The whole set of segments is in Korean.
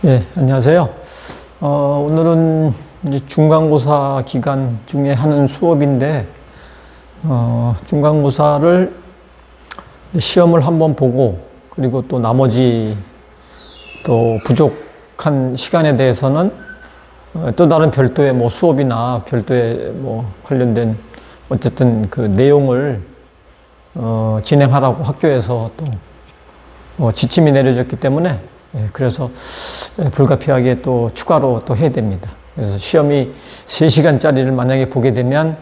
예, 안녕하세요. 오늘은 이제 중간고사 기간 중에 하는 수업인데, 중간고사를 시험을 한번 보고, 그리고 또 나머지 또 부족한 시간에 대해서는 또 다른 별도의 뭐 수업이나 별도의 뭐 관련된 어쨌든 그 내용을 진행하라고 학교에서 또 지침이 내려졌기 때문에 그래서 불가피하게 또 추가로 또 해야 됩니다. 그래서 시험이 3시간짜리를 만약에 보게 되면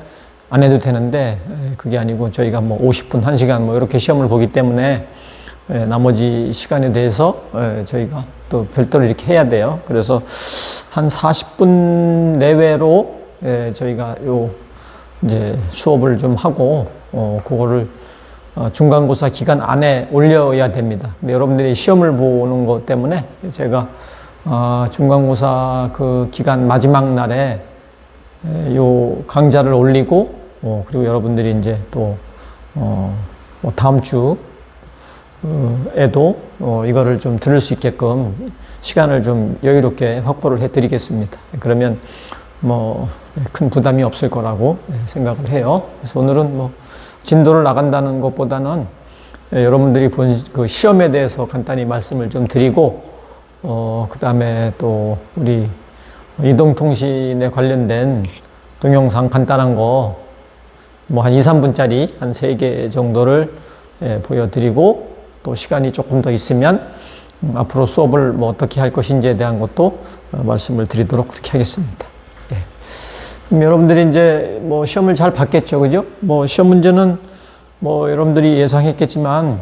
안 해도 되는데 그게 아니고 저희가 뭐 50분, 1시간 뭐 이렇게 시험을 보기 때문에 나머지 시간에 대해서 저희가 또 별도로 이렇게 해야 돼요. 그래서 한 40분 내외로 저희가 요 이제 수업을 좀 하고 그거를 중간고사 기간 안에 올려야 됩니다. 근데 여러분들이 시험을 보는 것 때문에 제가 중간고사 그 기간 마지막 날에 요 강좌를 올리고 그리고 여러분들이 이제 또 뭐 다음 주에도 이거를 좀 들을 수 있게끔 시간을 좀 여유롭게 확보를 해드리겠습니다. 그러면 뭐 큰 부담이 없을 거라고 생각을 해요. 그래서 오늘은 뭐 진도를 나간다는 것보다는 여러분들이 본 그 시험에 대해서 간단히 말씀을 좀 드리고 그 다음에 또 우리 이동통신에 관련된 동영상 간단한 거 뭐 한 2, 3분짜리 한 3개 정도를 보여드리고 또 시간이 조금 더 있으면 앞으로 수업을 뭐 어떻게 할 것인지에 대한 것도 말씀을 드리도록 그렇게 하겠습니다. 그럼 여러분들이 이제 뭐 시험을 잘 봤겠죠, 그죠? 뭐 시험 문제는 뭐 여러분들이 예상했겠지만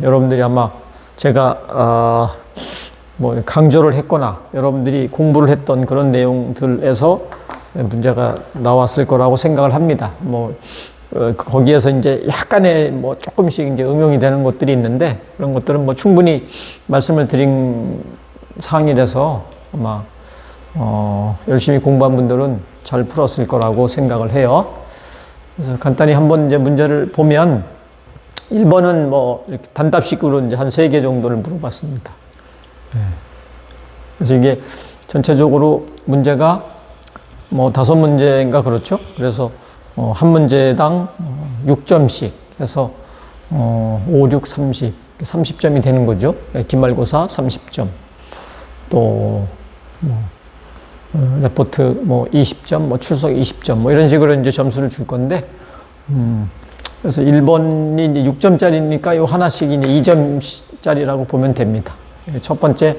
여러분들이 아마 제가 뭐 강조를 했거나 여러분들이 공부를 했던 그런 내용들에서 문제가 나왔을 거라고 생각을 합니다. 거기에서 이제 약간의 뭐 조금씩 이제 응용이 되는 것들이 있는데 그런 것들은 뭐 충분히 말씀을 드린 사항이라서 아마 열심히 공부한 분들은 잘 풀었을 거라고 생각을 해요. 그래서 간단히 한번 이제 문제를 보면 1번은 뭐 이렇게 단답식으로 이제 한 3개 정도를 물어봤습니다. 그래서 이게 전체적으로 문제가 뭐 5문제인가 그렇죠? 그래서 한 문제당 6점씩 해서 5, 6, 30, 30점이 되는 거죠. 기말고사 30점. 또 레포트 뭐 20점, 뭐 출석 20점, 뭐 이런 식으로 이제 점수를 줄 건데, 그래서 1번이 이제 6점짜리니까 요 하나씩 이제 2점짜리라고 보면 됩니다. 첫 번째,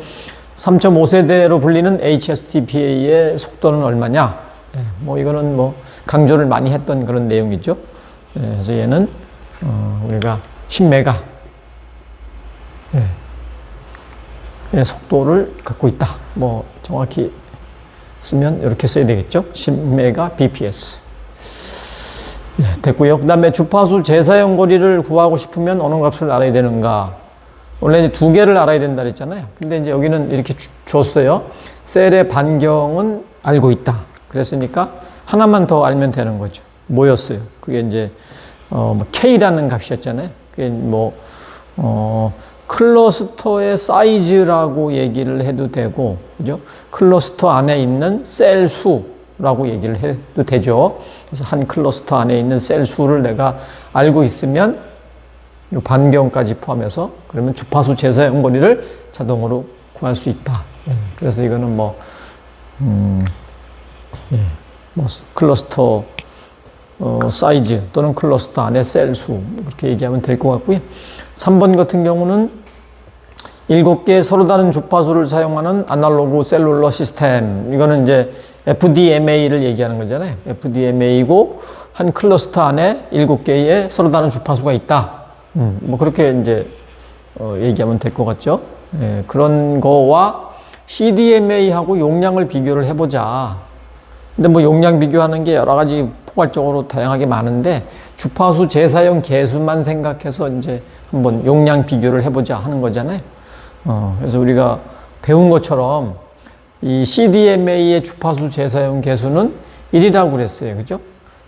3.5세대로 불리는 HSTPA의 속도는 얼마냐? 뭐 이거는 뭐 강조를 많이 했던 그런 내용이죠. 그래서 얘는 우리가 10메가 속도를 갖고 있다. 뭐 정확히 쓰면 이렇게 써야 되겠죠. 10메가 bps. 됐고요. 그 다음에 주파수 재사용 거리를 구하고 싶으면 어느 값을 알아야 되는가. 원래 이제 2개를 알아야 된다 그랬잖아요. 근데 이제 여기는 이렇게 줬어요. 셀의 반경은 알고 있다. 그랬으니까 하나만 더 알면 되는 거죠. 뭐였어요? 그게 이제 K라는 값이었잖아요. 그게 클러스터의 사이즈라고 얘기를 해도 되고, 그죠? 클러스터 안에 있는 셀 수라고 얘기를 해도 되죠. 그래서 한 클러스터 안에 있는 셀 수를 내가 알고 있으면 이 반경까지 포함해서 그러면 주파수 재사용 거리를 자동으로 구할 수 있다. 그래서 이거는 클러스터 사이즈 또는 클러스터 안에 셀 수 그렇게 얘기하면 될 것 같고요. 3번 같은 경우는 7개의 서로 다른 주파수를 사용하는 아날로그 셀룰러 시스템. 이거는 이제 FDMA를 얘기하는 거잖아요. FDMA이고 한 클러스터 안에 7개의 서로 다른 주파수가 있다. 뭐 그렇게 이제 얘기하면 될 것 같죠. 그런 거와 CDMA하고 용량을 비교를 해보자. 근데 뭐 용량 비교하는 게 여러 가지 포괄적으로 다양하게 많은데 주파수 재사용 개수만 생각해서 이제 한번 용량 비교를 해보자 하는 거잖아요. 그래서 우리가 배운 것처럼 이 CDMA의 주파수 재사용 개수는 1이라고 그랬어요. 그죠?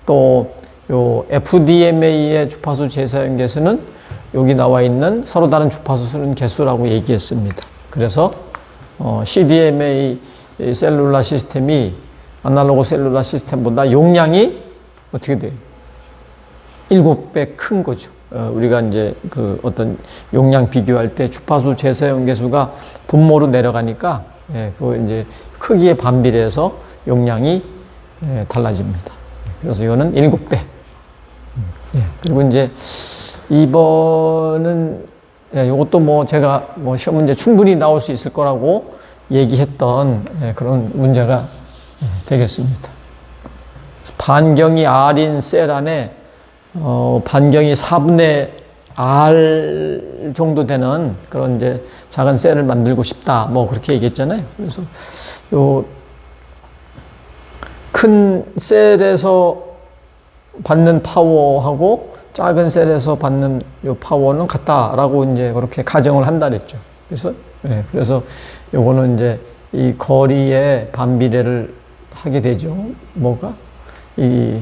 또 요 FDMA의 주파수 재사용 개수는 여기 나와 있는 서로 다른 주파수 쓰는 개수라고 얘기했습니다. 그래서 CDMA 셀룰라 시스템이 아날로그 셀룰라 시스템보다 용량이 어떻게 돼요? 7배 큰 거죠. 우리가 이제 그 어떤 용량 비교할 때 주파수 재사용 계수가 분모로 내려가니까 그 이제 크기에 반비례해서 용량이 달라집니다. 그래서 이거는 7배. 그리고 이제 2번은 이것도 뭐 제가 뭐 시험 문제 충분히 나올 수 있을 거라고 얘기했던 그런 문제가 되겠습니다. 반경이 R인 셀 안에 반경이 4분의 R 정도 되는 그런 이제 작은 셀을 만들고 싶다. 뭐 그렇게 얘기했잖아요. 그래서 요 큰 셀에서 받는 파워하고 작은 셀에서 받는 요 파워는 같다라고 이제 그렇게 가정을 한다 그랬죠. 그래서 요거는 이제 이 거리의 반비례를 하게 되죠. 뭐가? 이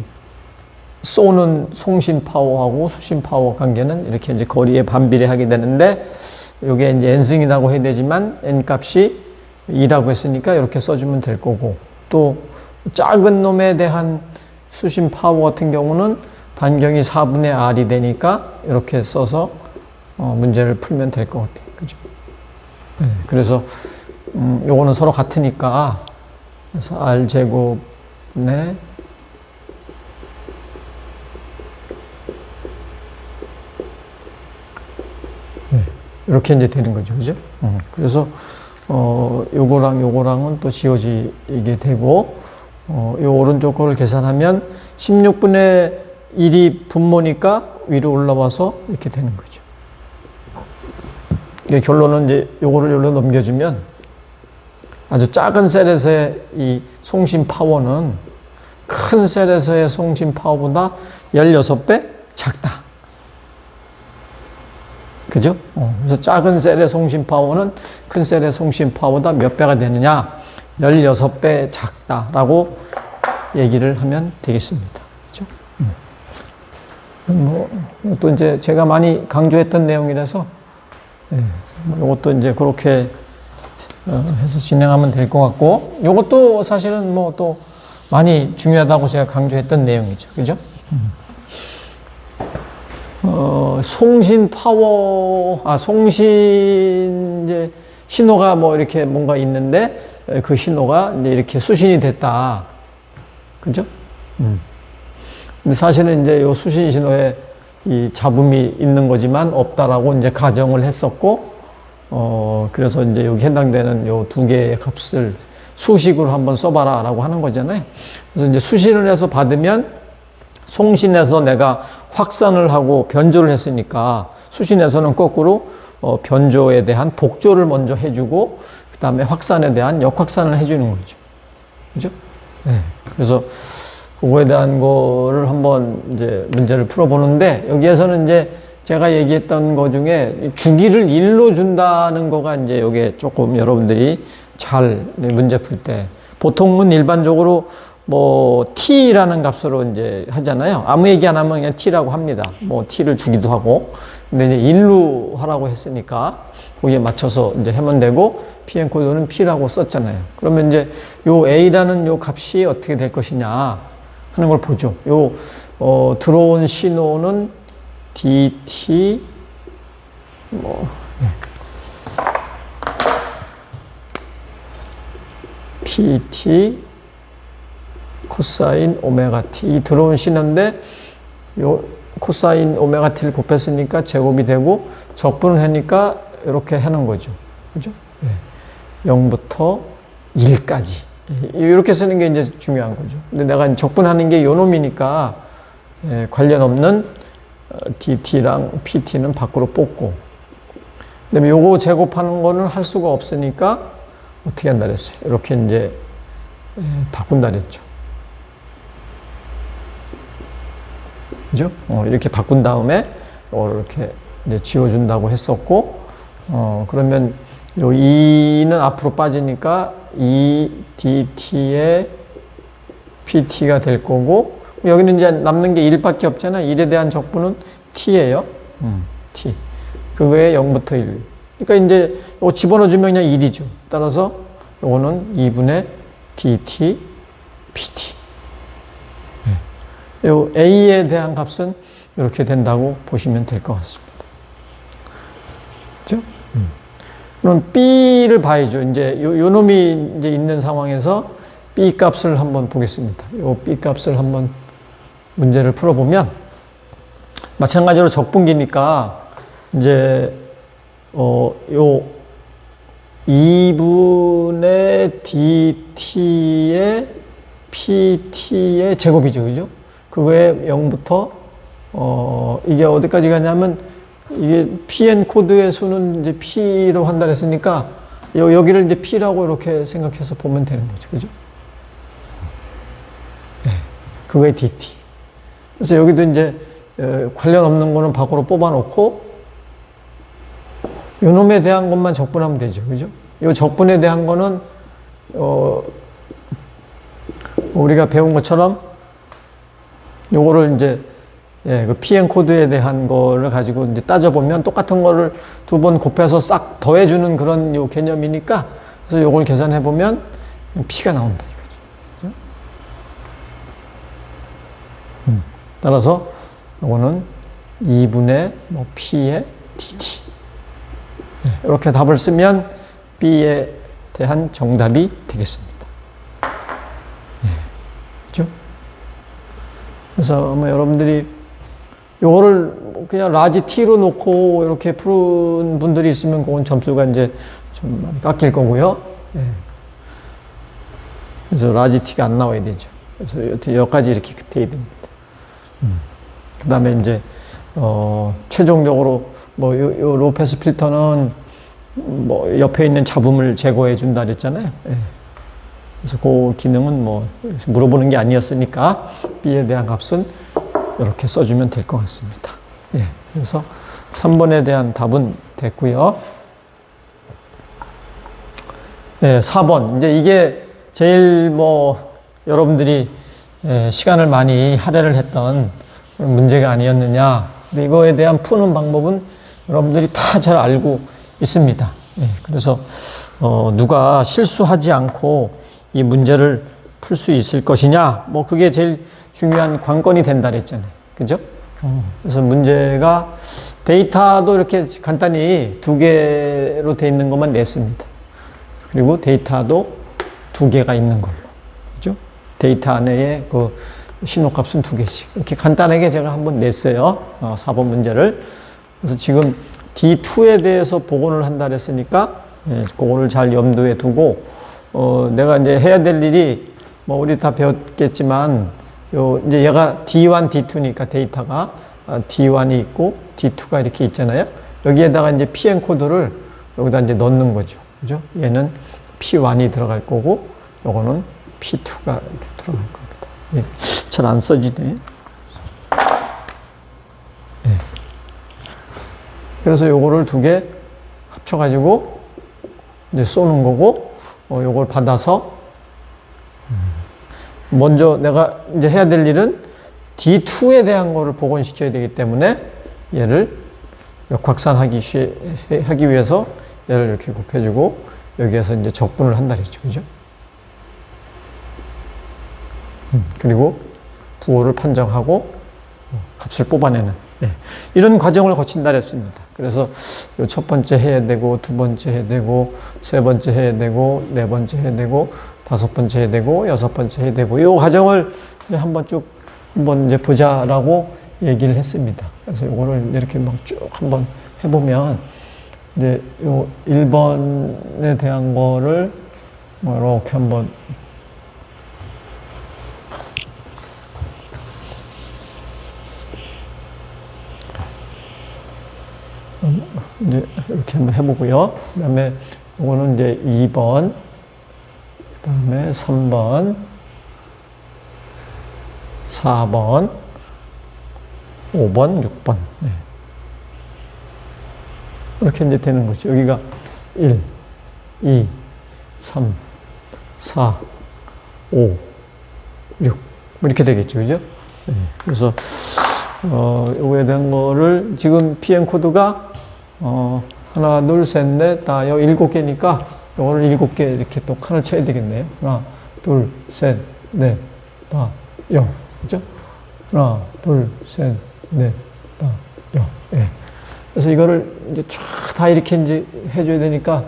쏘는 송신 파워하고 수신 파워 관계는 이렇게 이제 거리에 반비례하게 되는데, 요게 이제 n승이라고 해야 되지만 n 값이 2라고 했으니까 이렇게 써주면 될 거고, 또 작은 놈에 대한 수신 파워 같은 경우는 반경이 4분의 R이 되니까 이렇게 써서 문제를 풀면 될 것 같아요. 그죠? 그래서 요거는 서로 같으니까, 그래서 R 제곱에 이렇게 이제 되는 거죠. 그죠? 그래서 요거랑 요거랑은 또 지워지게 되고, 요 오른쪽 거를 계산하면 16분의 1이 분모니까 위로 올라와서 이렇게 되는 거죠. 결론은 이제 요거를 여기로 넘겨주면 아주 작은 셀에서의 이 송신 파워는 큰 셀에서의 송신 파워보다 16배 작다. 그죠? 그래서 작은 셀의 송신 파워는 큰 셀의 송신 파워보다 몇 배가 되느냐? 16배 작다라고 얘기를 하면 되겠습니다. 그죠? 또 이제 제가 많이 강조했던 내용이라서, 이것도 이제 그렇게 해서 진행하면 될 것 같고, 이것도 사실은 뭐 또 많이 중요하다고 제가 강조했던 내용이죠. 그죠? 송신 파워, 송신 이제 신호가 뭐 이렇게 뭔가 있는데, 그 신호가 이제 이렇게 수신이 됐다. 그죠? 근데 사실은 이제 요 수신 신호에 이 잡음이 있는 거지만 없다라고 이제 가정을 했었고, 그래서 이제 여기 해당되는 요 두 개의 값을 수식으로 한번 써봐라 라고 하는 거잖아요. 그래서 이제 수신을 해서 받으면 송신해서 내가 확산을 하고 변조를 했으니까, 수신에서는 거꾸로 변조에 대한 복조를 먼저 해주고 그 다음에 확산에 대한 역확산을 해주는 거죠. 그죠? 그래서 그거에 대한 거를 한번 이제 문제를 풀어보는데, 여기에서는 이제 제가 얘기했던 거 중에 주기를 1로 준다는 거가 이제 요게 조금 여러분들이 잘 문제 풀 때, 보통은 일반적으로 뭐 t라는 값으로 이제 하잖아요. 아무 얘기 안 하면 그냥 t라고 합니다. 뭐 t를 주기도 하고. 근데 이제 1로 하라고 했으니까 거기에 맞춰서 이제 하면 되고, pn 코드는 p라고 썼잖아요. 그러면 이제 요 a라는 요 값이 어떻게 될 것이냐 하는 걸 보죠. 요 들어온 신호는 dt pt 코사인 오메가 t, 이 들어온 신호인데 요 코사인 오메가 t를 곱했으니까 제곱이 되고, 적분을 하니까 이렇게 하는 거죠. 그죠? 0부터 1까지. 이렇게 쓰는 게 이제 중요한 거죠. 근데 내가 적분하는 게 요 놈이니까 관련 없는 dt랑 pt는 밖으로 뽑고, 그다음에 요거 제곱하는 거는 할 수가 없으니까 어떻게 한다 그랬어요? 이렇게 이제 바꾼다 그랬죠. 그죠? 이렇게 바꾼 다음에 이렇게 이제 지워준다고 했었고, 그러면 요 2는 앞으로 빠지니까 2dt의 pt가 될 거고, 여기는 이제 남는 게 1밖에 없잖아. 1에 대한 적분은 t예요. t. 그거에 0부터 1. 그러니까 이제 이거 집어넣어주면 그냥 1이죠. 따라서 요거는 2분의 dt, pt. 요 a에 대한 값은 이렇게 된다고 보시면 될 것 같습니다. 그죠? 그럼 b를 봐야죠. 이제 요 놈이 이제 있는 상황에서 b 값을 한번 보겠습니다. 요 b 값을 한번 문제를 풀어보면 마찬가지로 적분기니까 이제 요 2분의 dt의 pt의 제곱이죠. 그죠? 그거에 0부터 이게 어디까지 가냐면 이게 pn 코드의 수는 이제 p로 환단했으니까 여기를 이제 p라고 이렇게 생각해서 보면 되는 거죠. 그죠? 네. 그거의 dt. 그래서 여기도 이제 관련 없는 거는 밖으로 뽑아 놓고 요 놈에 대한 것만 적분하면 되죠. 그죠? 요 적분에 대한 거는 우리가 배운 것처럼 요거를 이제 그 PN 코드에 대한 거를 가지고 이제 따져보면 똑같은 거를 두 번 곱해서 싹 더해주는 그런 요 개념이니까 그래서 요걸 계산해보면 P가 나온다 이거죠. 그죠? 따라서 요거는 2분의 P의 dt. 이렇게 답을 쓰면 B에 대한 정답이 되겠습니다. 그죠? 그래서 아마 여러분들이 요거를 그냥 라지 T로 놓고 이렇게 푸는 분들이 있으면 그건 점수가 이제 좀 많이 깎일 거고요. 그래서 라지 T가 안 나와야 되죠. 그래서 여기까지 이렇게 돼야 됩니다. 그 다음에 이제, 최종적으로 요 로페스 필터는 옆에 있는 잡음을 제거해 준다 그랬잖아요. 그래서 그 기능은 물어보는 게 아니었으니까 B에 대한 값은 이렇게 써주면 될 것 같습니다. 그래서 3번에 대한 답은 됐고요. 4번. 이제 이게 제일 여러분들이 시간을 많이 할애를 했던 문제가 아니었느냐. 근데 이거에 대한 푸는 방법은 여러분들이 다 잘 알고 있습니다. 그래서 누가 실수하지 않고 이 문제를 풀 수 있을 것이냐, 그게 제일 중요한 관건이 된다 그랬잖아요. 그죠? 그래서 문제가 데이터도 이렇게 간단히 2개로 돼 있는 것만 냈습니다. 그리고 데이터도 2개가 있는 걸로. 그죠? 데이터 안에 그 신호값은 2개씩. 이렇게 간단하게 제가 한번 냈어요. 4번 문제를. 그래서 지금 D2에 대해서 복원을 한다 그랬으니까, 그거를 잘 염두에 두고, 내가 이제 해야 될 일이, 우리 다 배웠겠지만, 이제 얘가 D1, D2니까 데이터가 D1이 있고 D2가 이렇게 있잖아요. 여기에다가 이제 PN 코드를 여기다 이제 넣는 거죠. 그죠? 얘는 P1이 들어갈 거고, 요거는 P2가 이렇게 들어갈 겁니다. 잘 안 써지네. 그래서 요거를 2개 합쳐가지고 이제 쏘는 거고, 요걸 받아서 먼저 내가 이제 해야 될 일은 D2에 대한 거를 복원시켜야 되기 때문에 얘를 역확산하기 위해서 얘를 이렇게 곱해주고 여기에서 이제 적분을 한다 그랬죠. 그죠? 그리고 부호를 판정하고 값을 뽑아내는 이런 과정을 거친다 그랬습니다. 그래서 첫 번째 해야 되고, 두 번째 해야 되고, 세 번째 해야 되고, 네 번째 해야 되고, 다섯 번째 해야 되고, 여섯 번째 해야 되고, 이 과정을 한번 이제 보자라고 얘기를 했습니다. 그래서 이거를 이렇게 쭉 한번 해보면, 이제 요 1번에 대한 거를 이렇게 한번 이제 이렇게 한번 해보고요. 그 다음에 이거는 이제 2번, 그 다음에 3번, 4번, 5번, 6번. 이렇게 이제 되는 거죠. 여기가 1, 2, 3, 4, 5, 6. 이렇게 되겠죠. 그죠? 그래서, 요거에 대한 거를 지금 PM 코드가 하나, 둘, 셋, 넷, 다, 여 7개니까 요거를 7개 이렇게 또 칸을 쳐야 되겠네요. 하나, 둘, 셋, 넷, 다, 여. 그죠? 하나, 둘, 셋, 넷, 다, 여. 예. 그래서 이거를 이제 쫙 다 이렇게 이제 해줘야 되니까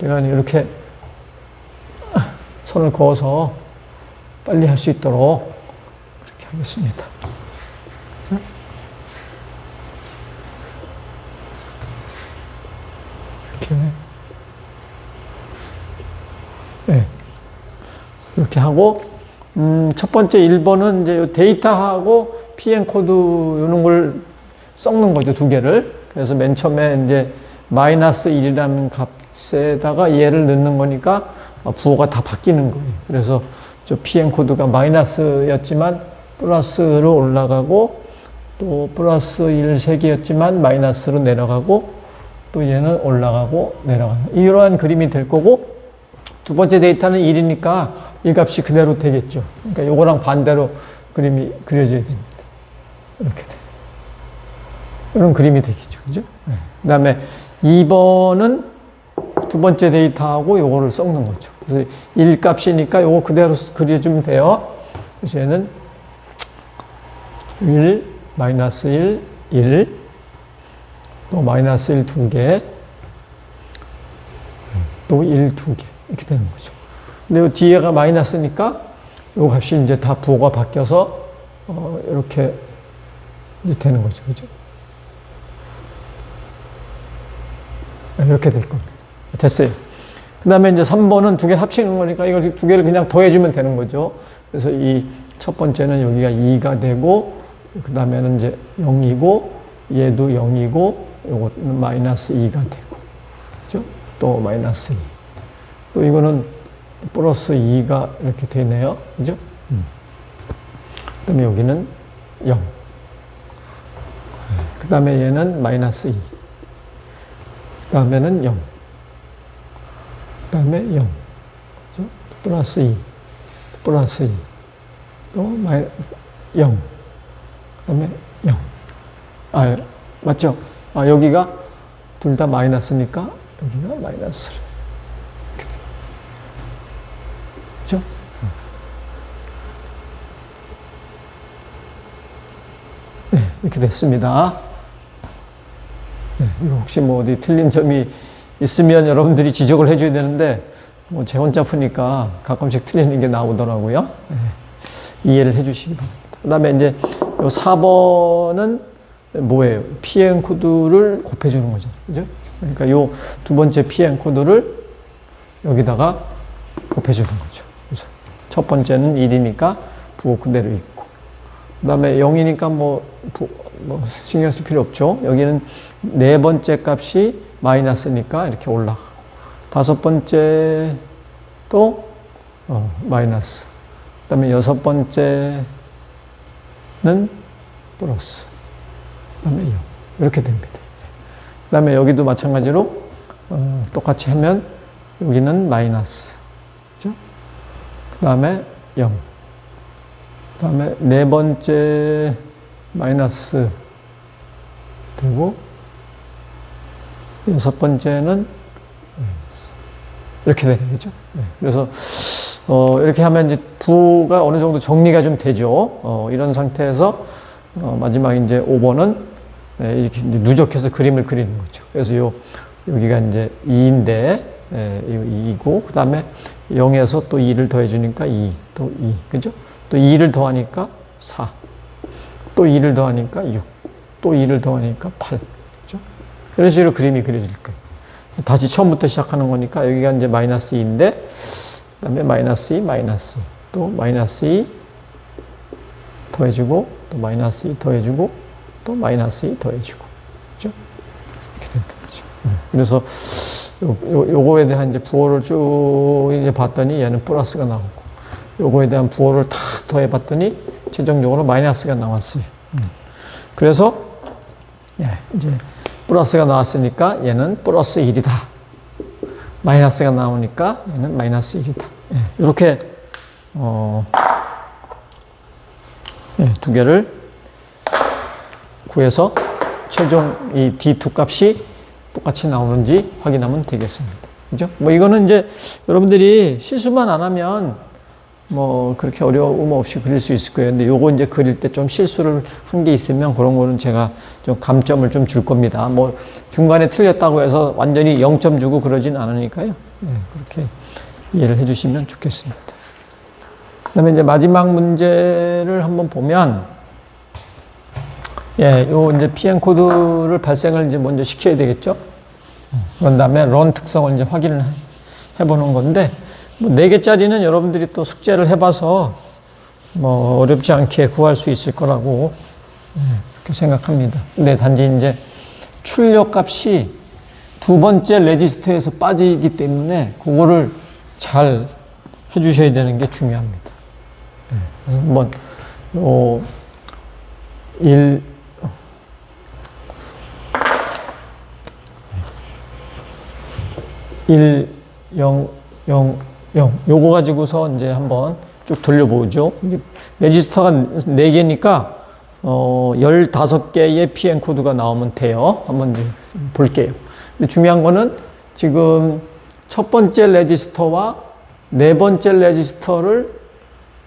제가 이렇게 선을 그어서 빨리 할 수 있도록 그렇게 하겠습니다. 이렇게. 네. 이렇게 하고, 첫 번째 1번은 이제 데이터하고 PM 코드 이런 걸 섞는 거죠, 두 개를. 그래서 맨 처음에 이제 -1이라는 값에다가 얘를 넣는 거니까 부호가 다 바뀌는 거예요. 그래서 저 PM 코드가 마이너스였지만 플러스로 올라가고 또 플러스 1 3개였지만 마이너스로 내려가고 또 얘는 올라가고 내려가는 이러한 그림이 될 거고 두 번째 데이터는 1이니까 이 값이 그대로 되겠죠. 그러니까 요거랑 반대로 그림이 그려져야 됩니다. 이렇게 돼. 이런 그림이 되겠죠. 그죠? 네. 그 다음에 2번은 두 번째 데이터하고 요거를 섞는 거죠. 그래서 1 값이니까 요거 그대로 그려주면 돼요. 그래서 얘는 1, 마이너스 1, 1, 또 마이너스 1 2개, 또 1 2개. 이렇게 되는 거죠. 근데 요 뒤에가 마이너스니까 요 값이 이제 다 부호가 바뀌어서, 이렇게 이제 되는 거죠. 그죠? 이렇게 될 겁니다. 됐어요. 그 다음에 이제 3번은 두 개 합치는 거니까 이걸 두 개를 그냥 더해주면 되는 거죠. 그래서 이 첫 번째는 여기가 2가 되고, 그 다음에는 이제 0이고, 얘도 0이고, 요거는 마이너스 2가 되고, 그죠? 또 마이너스 2. 또 이거는 플러스 2가 이렇게 되네요. 그죠? 그 다음에 여기는 0. 그 다음에 얘는 마이너스 2. 그 다음에는 0. 그 다음에 0. 그죠? 플러스 2. 플러스 2. 또 0. 그 다음에 0. 아, 맞죠? 아, 여기가 둘 다 마이너스니까 여기가 마이너스. 그죠? 네, 이렇게 됐습니다. 네, 이거 혹시 뭐 어디 틀린 점이 있으면 여러분들이 지적을 해줘야 되는데, 뭐 제 혼자 푸니까 가끔씩 틀리는 게 나오더라고요. 네, 이해를 해주시기 바랍니다. 그 다음에 이제 요 4번은 뭐예요? PM 코드를 곱해주는 거죠. 그죠? 그러니까 요 두 번째 PM 코드를 여기다가 곱해주는 거죠. 그래서 첫 번째는 1이니까 부호 그대로 있고, 그 다음에 0이니까 뭐 신경 쓸 필요 없죠. 여기는 네 번째 값이 마이너스니까 이렇게 올라가고, 다섯 번째 또 마이너스, 그 다음에 여섯 번째는 플러스, 그 다음에 0. 이렇게 됩니다. 그 다음에 여기도 마찬가지로 똑같이 하면 여기는 마이너스, 그죠? 그 다음에 0. 그 다음에 네 번째 마이너스 되고, 여섯 번째는 이렇게 되겠죠. 네. 그래서 이렇게 하면 이제 부호가 어느 정도 정리가 좀 되죠. 이런 상태에서 마지막 이제 5번은 이렇게 이제 누적해서 그림을 그리는 거죠. 그래서 여기가 이제 2인데 2이고, 그 다음에 0에서 또 2를 더해주니까 2, 또 2, 그죠? 또 2를 더하니까 4, 또 2를 더하니까 6, 또 2를 더하니까 8, 그죠? 이런 식으로 그림이 그려질 거예요. 다시 처음부터 시작하는 거니까 여기가 이제 마이너스 2인데, 그 다음에 마이너스 2, 마이너스 2, 또 마이너스 2 더해주고, 또 마이너스 2 더해주고, 또 마이너스 2 더해주고, 그죠? 이렇게 된다는 거죠. 그래서 요거에 대한 이제 부호를 쭉 이제 봤더니 얘는 플러스가 나오고, 요거에 대한 부호를 다 더해봤더니 최종적으로 마이너스가 나왔어요. 그래서 이제 플러스가 나왔으니까 얘는 플러스 1이다. 마이너스가 나오니까 얘는 마이너스 1이다. 이렇게 두 개를 구해서 최종 이 D2 값이 똑같이 나오는지 확인하면 되겠습니다. 그죠? 뭐 이거는 이제 여러분들이 실수만 안 하면 뭐 그렇게 어려움 없이 그릴 수 있을 거예요. 근데 요거 이제 그릴 때 좀 실수를 한 게 있으면 그런 거는 제가 좀 감점을 좀 줄 겁니다. 뭐 중간에 틀렸다고 해서 완전히 0점 주고 그러진 않으니까요. 네, 그렇게 이해를 해 주시면 좋겠습니다. 그 다음에 이제 마지막 문제를 한번 보면, 예, 요 이제 PM 코드를 발생을 이제 먼저 시켜야 되겠죠. 그런 다음에 런 특성을 이제 확인을 해보는 건데, 뭐 4개짜리는 여러분들이 또 숙제를 해봐서 뭐 어렵지 않게 구할 수 있을 거라고 그렇게 생각합니다. 근데 단지 이제 출력 값이 두 번째 레지스터에서 빠지기 때문에 그거를 잘 해주셔야 되는 게 중요합니다. 그래서 한번 0 요거 가지고서 이제 한번 쭉 돌려보죠. 레지스터가 4개니까 15개의 PM 코드가 나오면 돼요. 한번 이제 볼게요. 근데 중요한 거는 지금 첫 번째 레지스터와 네 번째 레지스터를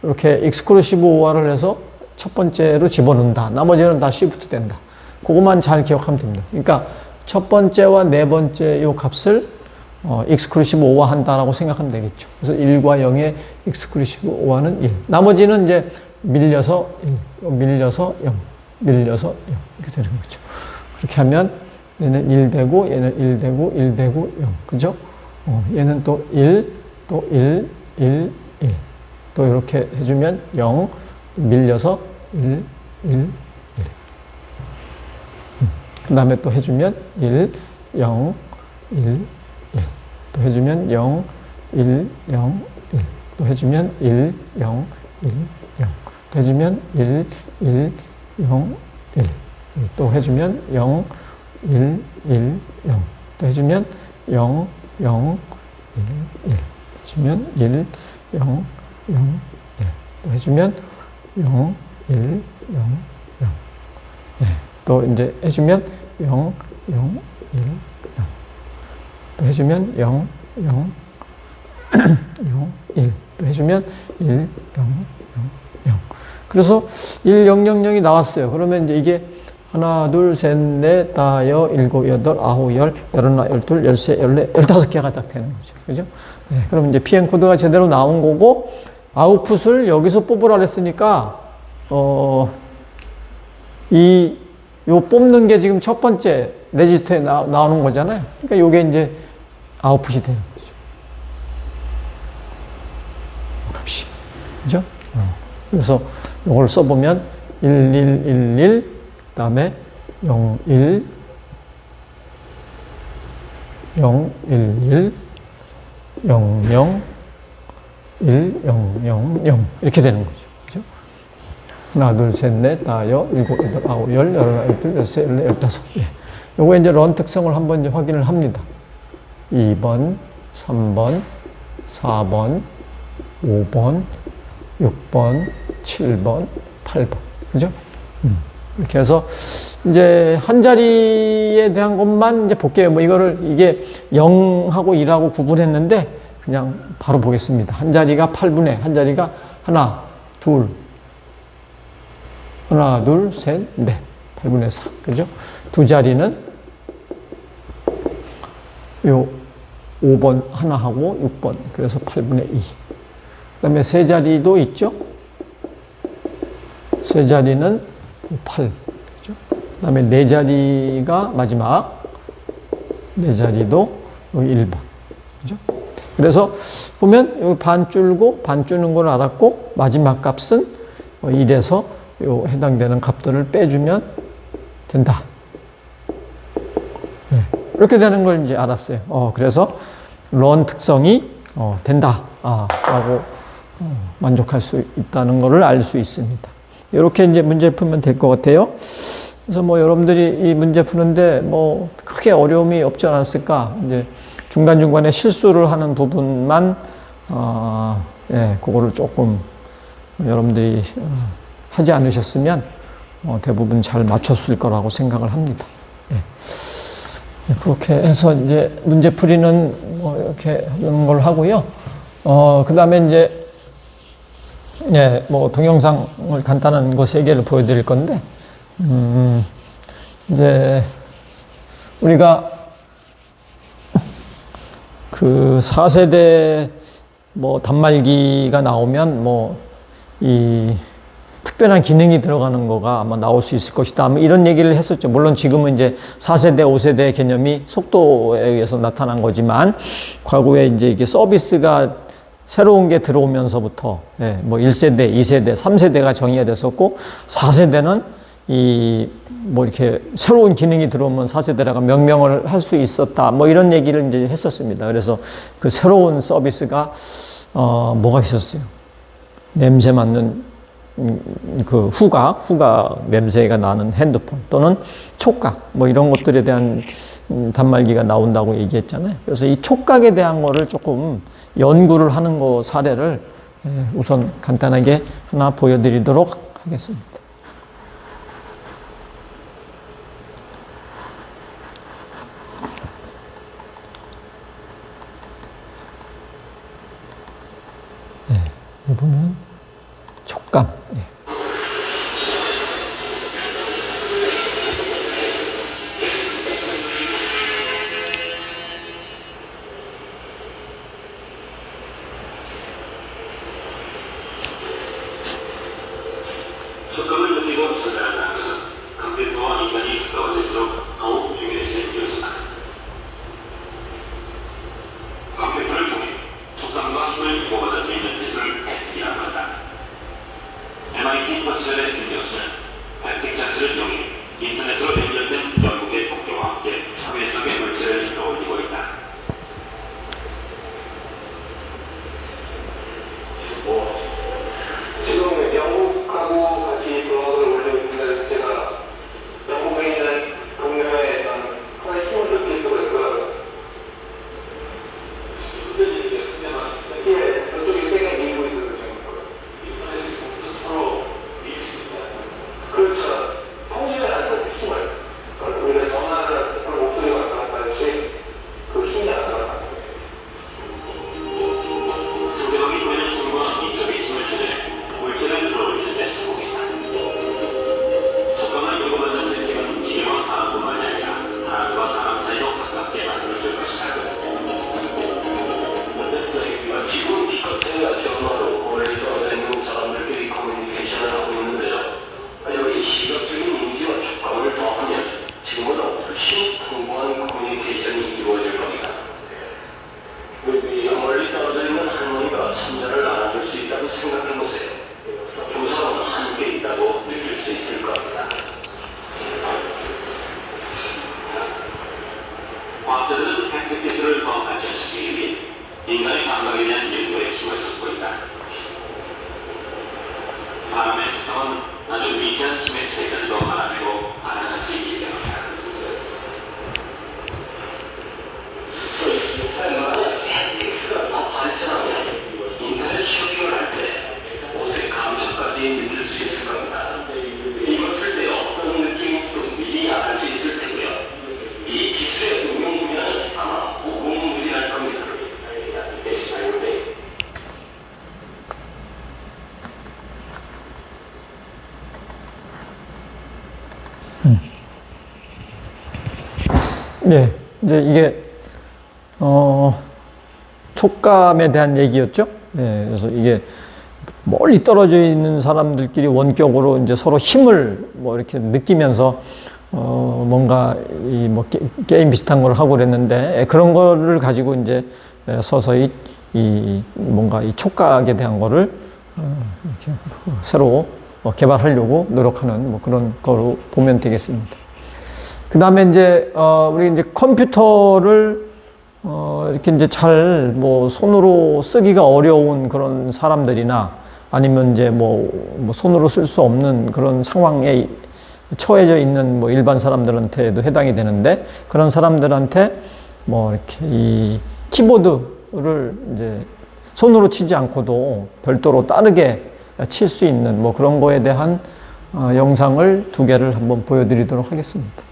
이렇게 익스클루시브 OR을 해서 첫 번째로 집어넣는다. 나머지는 다 시프트 된다. 그것만 잘 기억하면 됩니다. 그러니까 첫 번째와 네 번째 요 값을 익스클루시브 OR 한다라고 생각하면 되겠죠. 그래서 1과 0의 익스클루시브 OR는 1. 나머지는 이제 밀려서 1, 밀려서 0, 밀려서 0. 이렇게 되는 거죠. 그렇게 하면 얘는 1 되고, 얘는 1 되고, 1 되고, 0. 그죠? 얘는 또 1, 또 1, 1, 1. 또 이렇게 해주면 0, 밀려서 1, 1, 1. 그 다음에 또 해주면 1, 0, 1, 1. 또 해주면 0, 1, 0, 1. 또 해주면 1, 0, 1, 0. 또 해주면 1, 1, 0, 1. 또 해주면 0, 1, 1, 0. 또 해주면 0, 0, 1, 1. 해주면 1, 0, 0, 1. 또 해주면 0, 1, 0, 0. 네. 또 이제 해주면 0, 0, 1, 0. 또 해주면 0, 0, 0, 1. 또 해주면 1, 0, 0, 0. 그래서 1, 0, 0, 0이 나왔어요. 그러면 이제 이게 하나, 둘, 셋, 넷, 다, 여, 일곱, 여덟, 아홉, 열, 열하나, 열둘, 열세, 열네, 15개가 딱 되는 거죠. 그죠? 네, 그럼 이제 PM 코드가 제대로 나온 거고, 아웃풋을 여기서 뽑으라 그랬으니까, 요 뽑는 게 지금 첫 번째 레지스터에 나오는 거잖아요. 그러니까 요게 이제 아웃풋이 되는 거죠. 값이. 그죠? 그래서 요걸 써보면 1111, 그 다음에 01, 011, 00, 1000 이렇게 되는 거죠. 그죠? 하나, 둘, 셋, 넷, 다, 여, 일곱, 여덟, 아홉, 열, 열하나, 열둘, 열세, 열네, 열다섯. 예. 요거 이제 런 특성을 한번 이제 확인을 합니다. 2번, 3번, 4번, 5번, 6번, 7번, 8번. 그죠? 이렇게 해서 이제 한 자리에 대한 것만 이제 볼게요. 뭐 이거를 이게 0하고 1하고 구분했는데 그냥 바로 보겠습니다. 한 자리가 8분의, 한 자리가 하나, 둘, 셋, 넷. 8분의 4. 그죠? 두 자리는 요 5번 하나하고 6번. 그래서 8분의 2. 그 다음에 세 자리도 있죠? 세 자리는 8. 그죠? 그 다음에 네 자리가 마지막. 네 자리도 여기 1번. 그죠? 그래서 보면 여기 반 줄고 반 주는 걸 알았고 마지막 값은 1에서 요 해당되는 값들을 빼주면 된다. 네. 이렇게 되는 걸 이제 알았어요. 그래서 런 특성이 된다. 라고 만족할 수 있다는 것을 알 수 있습니다. 이렇게 이제 문제 풀면 될 것 같아요. 그래서 뭐 여러분들이 이 문제 푸는데 뭐 크게 어려움이 없지 않았을까. 이제 중간중간에 실수를 하는 부분만, 예, 그거를 조금 여러분들이 하지 않으셨으면 대부분 잘 맞췄을 거라고 생각을 합니다. 예. 그렇게 해서 이제 문제풀이는 뭐 이렇게 하는 걸 하고요. 그 다음에 이제, 예, 뭐 동영상을 간단한 거 3개를 보여드릴 건데, 이제 우리가 그 4세대 뭐 단말기가 나오면 뭐 이 특별한 기능이 들어가는 거가 아마 나올 수 있을 것이다. 뭐 이런 얘기를 했었죠. 물론 지금은 이제 4세대, 5세대 개념이 속도에 의해서 나타난 거지만 과거에 이제 이게 서비스가 새로운 게 들어오면서부터 예, 뭐 1세대, 2세대, 3세대가 정의가 됐었고 4세대는 이 뭐 이렇게 새로운 기능이 들어오면 4세대라고 명명을 할 수 있었다. 뭐 이런 얘기를 이제 했었습니다. 그래서 그 새로운 서비스가 뭐가 있었어요? 냄새 맡는 그 후각 냄새가 나는 핸드폰 또는 촉각 뭐 이런 것들에 대한 단말기가 나온다고 얘기했잖아요. 그래서 이 촉각에 대한 거를 조금 연구를 하는 거 사례를 우선 간단하게 하나 보여드리도록 하겠습니다. 보면 촉감. 예. 촉감을 느끼고 전달한다는 것은 컴퓨터와 인간이 가까워질수록 더욱 중요해지는 요소다. 컴퓨터를 통해 촉감과 힘을 주고받을 수 있는 기술을 햅틱이라고 한다. MIT 버치널의 김교수는 햅틱 자체를 이용해 인터넷으로 연결된 영국의 동료와 함께 사회적인 물질을 떠올리고 있다. 지금 영국하고 같이 동학을 올리고 있습니다. 제가 영국에 있는 동료의 하나의 힘을 느낄 수가 있고요. 예, 이쪽이 세게 밀고 있어요, 지금. 인터넷이 서로 밀 수 있다. 그렇죠. 통신을 하는 힘을. 우리가 전화를 한 목소리가 왔다 갔다 하듯이 그 힘이 나타나는 거죠. 상대방이 보이는 힘과 이쪽의 힘을 주는 물질을 들어올리는 데 성공했다. 촉감을 주고받는 느낌은 기계와 사람뿐만 아니라 사람과 사람 사이도 가깝게 만들어줄 것이다. 지금 기껏해야 전화로 거래가 되는 사람들끼리 커뮤니케이션을 하고 있는데요. 여기 시각적인 인지와 촉감을 더하면 지금보다 훨씬 풍부한 커뮤니케이션이 이루어질 겁니다. 멀리 떨어져 있는 할머니가 손자를 안아줄 수 있다고 생각해보세요. 두 사람은 함께 있다고 느낄 수 있을 겁니다. 과학자들은 햅틱 기술을 더 발전시키기 위해 인간의 감각에 대한 연구에 힘을 쏟고 있다. 사람의 촉감은 아주 미세한 힘의 차이까지도 알아내고 알아낼 수 있기 때문이다. 만약 햅틱스가 더 발전하면 인터넷 쇼핑을 할 때 옷의 감촉까지 느낄 수 있을 겁니다. 입었을 때 어떤 느낌인지도 미리 알 수 있을 테고요. 이 기술의 응용 분야는 아마 무궁무진할 겁니다. 네, 이제 이게 촉감에 대한 얘기였죠. 네, 그래서 이게 멀리 떨어져 있는 사람들끼리 원격으로 이제 서로 힘을 뭐 이렇게 느끼면서 뭔가 이 뭐 게임 비슷한 걸 하고 그랬는데 그런 거를 가지고 이제 서서히 이 뭔가 이 촉각에 대한 거를 이렇게 새로 개발하려고 노력하는 뭐 그런 거로 보면 되겠습니다. 그 다음에 이제 우리 이제 컴퓨터를 이렇게 이제 잘 뭐 손으로 쓰기가 어려운 그런 사람들이나 아니면 이제 뭐 손으로 쓸 수 없는 그런 상황에 처해져 있는 뭐 일반 사람들한테도 해당이 되는데 그런 사람들한테 뭐 이렇게 이 키보드를 이제 손으로 치지 않고도 별도로 다르게 칠 수 있는 뭐 그런 거에 대한 영상을 2개를 한번 보여드리도록 하겠습니다.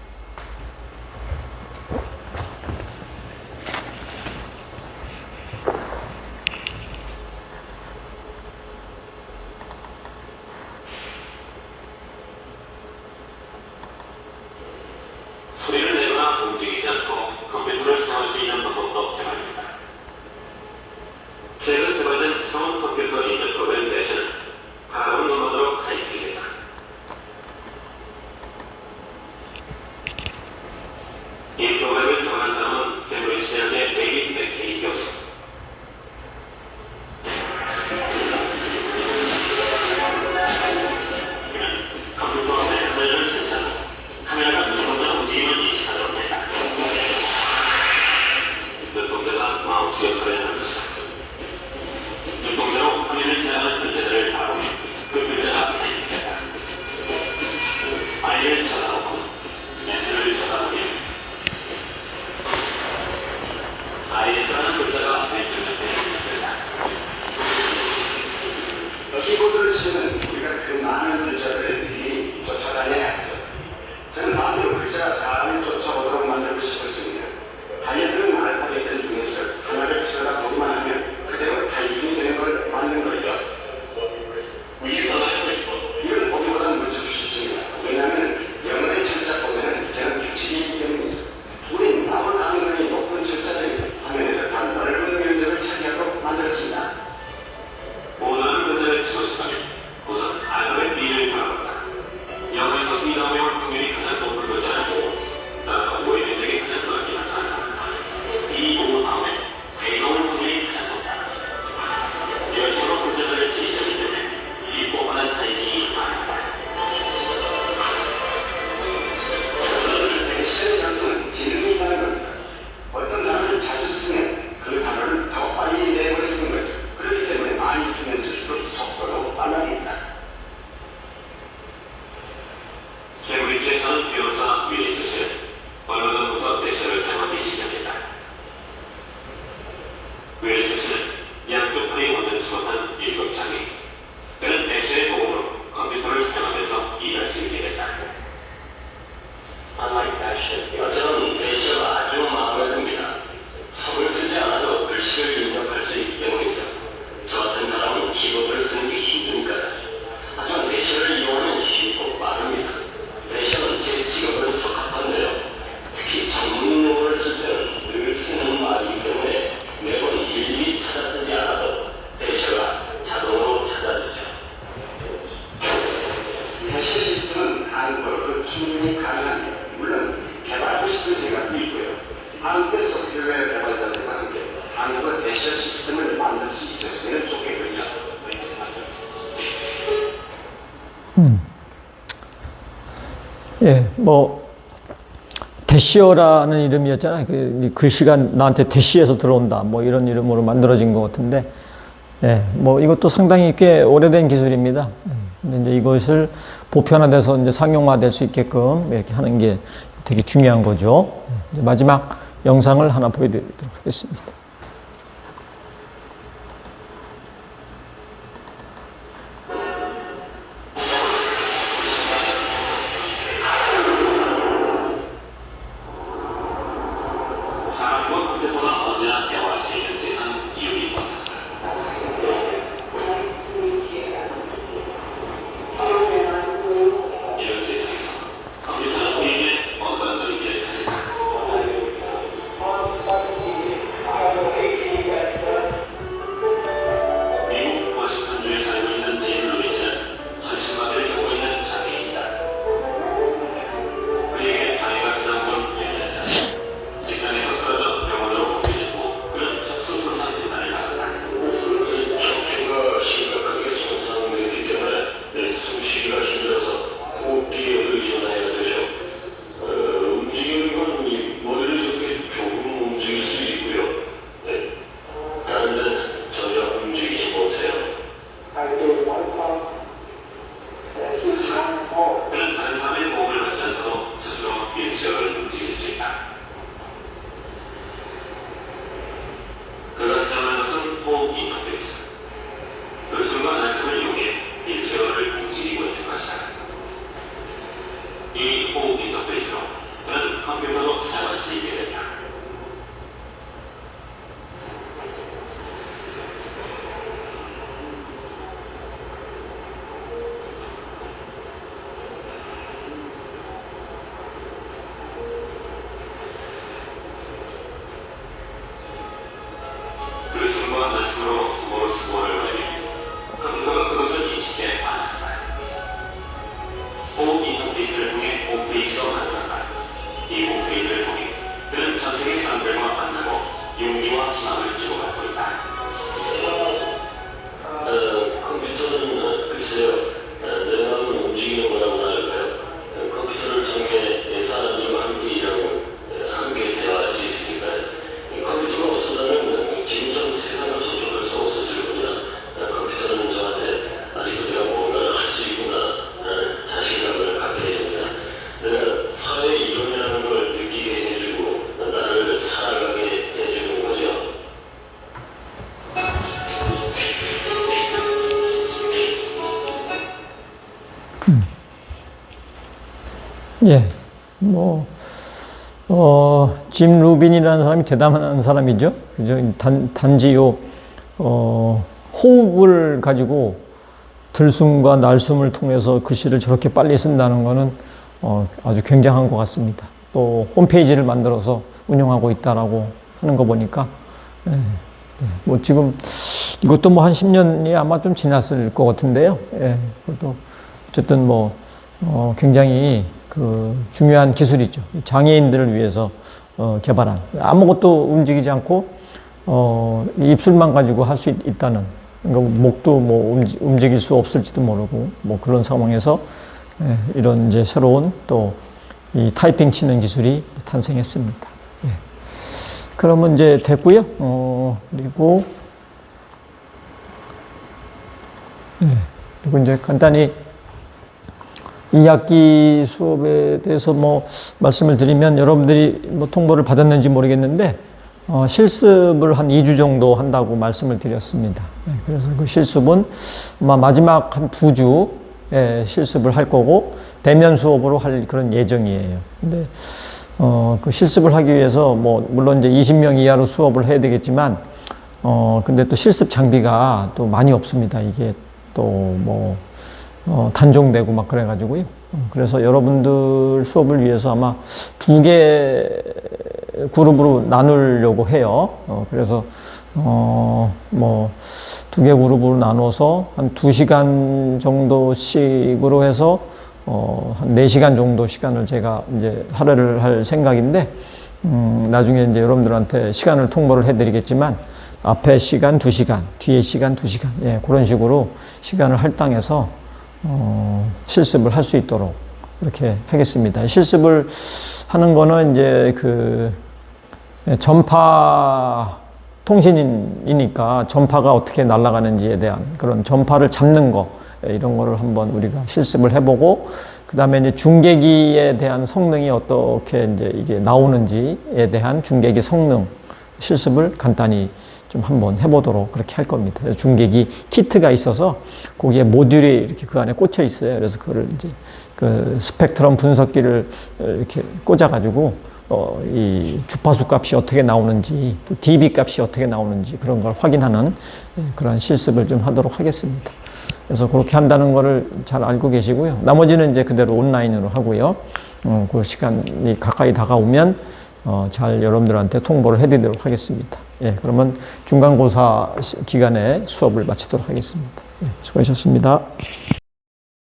오피셜 시스템을 만들 수 있었으면 좋겠군요. 예, 뭐 대시어라는 이름이었잖아요. 그 글씨가 나한테 대시에서 들어온다. 뭐 이런 이름으로 만들어진 것 같은데, 예, 뭐 이것도 상당히 꽤 오래된 기술입니다. 근데 이제 이것을 보편화돼서 이제 상용화될 수 있게끔 이렇게 하는 게 되게 중요한 거죠. 이제 마지막 영상을 하나 보여드리도록 하겠습니다. 사람과 컴퓨터가 언제나 대화할 수 있는 세상 이유이 바뀌었어요. 이런 세상에서 컴퓨터는 우리에게 어떤 의미를 가질까? 미국 워싱턴주에 살고 있는 짐 루이스는 현실마비를 겪고 있는 장애인이다. 그에게 장애가 찾아온 1년 전 직장에서 쓰러져 병원으로 옮겨졌고 그는 접수손상 진단을 받았다. 척추가 심각하게 손상됐기 때문에 내 숨쉬기가 힘들어서 호흡기에 의존해야 되죠. 움직이는 건 이 머리를 이렇게 조금 움직일 수 있고요. 네. 다른 데는 전혀 움직이지 못해요. 그는 다른 사람의 도움을 받지 않고도 스스로 휠체어를 움직일 수 있다. 그가 사용하는 것은 호흡 인터페이스. 그 숨과 날숨을 이용해 휠체어를 움직이고 있는 것이다. 이 호흡 인터페이스로 그는 컴퓨터도 사용할 수 있게 된다. 그 숨과 날숨으로 모르스 코어를 보내니 컴퓨터가 그것을 인식해 반응한다. 호흡 인터페이스를 통해 홈페이지도 만들었다. 이 홈페이지를 통해 그는 전 세계 사람들과 만나고 용기와 희망을 주고받고 있다. 컴퓨터는 글쎄요, 내 마음을 움직이는 거라고 할까요? 컴퓨터를 통해 사람들과 함께 대화할 수 있으니까요. 컴퓨터가 없었다면 지금 전 세상을 저쪽할 수 없었을 겁니다. 컴퓨터는 저한테 아직도 내가 뭔가를 할 수 있구나 라는 자신감을 갖게 됩니다. 내가 사회 이론이라는 걸 느끼게 해주고 나를 살아가게 해주는 거죠. 예, 뭐, 짐 루빈이라는 사람이 대단한 사람이죠. 그죠? 단지 호흡을 가지고 들숨과 날숨을 통해서 글씨를 저렇게 빨리 쓴다는 거는 아주 굉장한 것 같습니다. 또 홈페이지를 만들어서 운영하고 있다라고 하는 거 보니까, 예, 뭐 지금 이것도 뭐 한 10년이 아마 좀 지났을 것 같은데요. 예, 그것도 어쨌든 뭐, 굉장히 그 중요한 기술이죠. 장애인들을 위해서 개발한, 아무것도 움직이지 않고 입술만 가지고 할 수 있다는, 그러니까 목도 뭐 움직일 수 없을지도 모르고 뭐 그런 상황에서 이런 이제 새로운 또 이 타이핑 치는 기술이 탄생했습니다. 예. 그러면 이제 됐고요. 그리고 그리고 이제 간단히 2학기 수업에 대해서 뭐 말씀을 드리면, 여러분들이 뭐 통보를 받았는지 모르겠는데 실습을 한 2주 정도 한다고 말씀을 드렸습니다. 그래서 그 실습은 아마 마지막 한 2주 실습을 할 거고 대면 수업으로 할 그런 예정이에요. 근데 그 실습을 하기 위해서 뭐 물론 이제 20명 이하로 수업을 해야 되겠지만 근데 또 실습 장비가 또 많이 없습니다. 이게 또 뭐 단종되고 막 그래가지고요. 그래서 여러분들 수업을 위해서 아마 2개 그룹으로 나누려고 해요. 그래서 뭐 2개 그룹으로 나눠서 한 2시간 정도씩으로 해서 한 4시간 정도 시간을 제가 이제 할애를 할 생각인데, 나중에 이제 여러분들한테 시간을 통보를 해드리겠지만 앞에 시간 2시간, 뒤에 시간 2시간, 예, 그런 식으로 시간을 할당해서 실습을 할 수 있도록 이렇게 하겠습니다. 실습을 하는 거는 이제 그 전파 통신이니까 전파가 어떻게 날아가는지에 대한 그런 전파를 잡는 거, 이런 거를 한번 우리가 실습을 해보고, 그 다음에 이제 중계기에 대한 성능이 어떻게 이제 이게 나오는지에 대한 중계기 성능 실습을 간단히 좀 한번 해보도록 그렇게 할 겁니다. 그래서 중계기 키트가 있어서 거기에 모듈이 이렇게 그 안에 꽂혀 있어요. 그래서 그거를 이제 그 스펙트럼 분석기를 이렇게 꽂아가지고 이 주파수 값이 어떻게 나오는지, 또 dB 값이 어떻게 나오는지 그런 걸 확인하는 그런 실습을 좀 하도록 하겠습니다. 그래서 그렇게 한다는 거를 잘 알고 계시고요. 나머지는 이제 그대로 온라인으로 하고요. 그 시간이 가까이 다가오면 잘 여러분들한테 통보를 해드리도록 하겠습니다. 예, 그러면 중간고사 기간에 수업을 마치도록 하겠습니다. 예, 수고하셨습니다.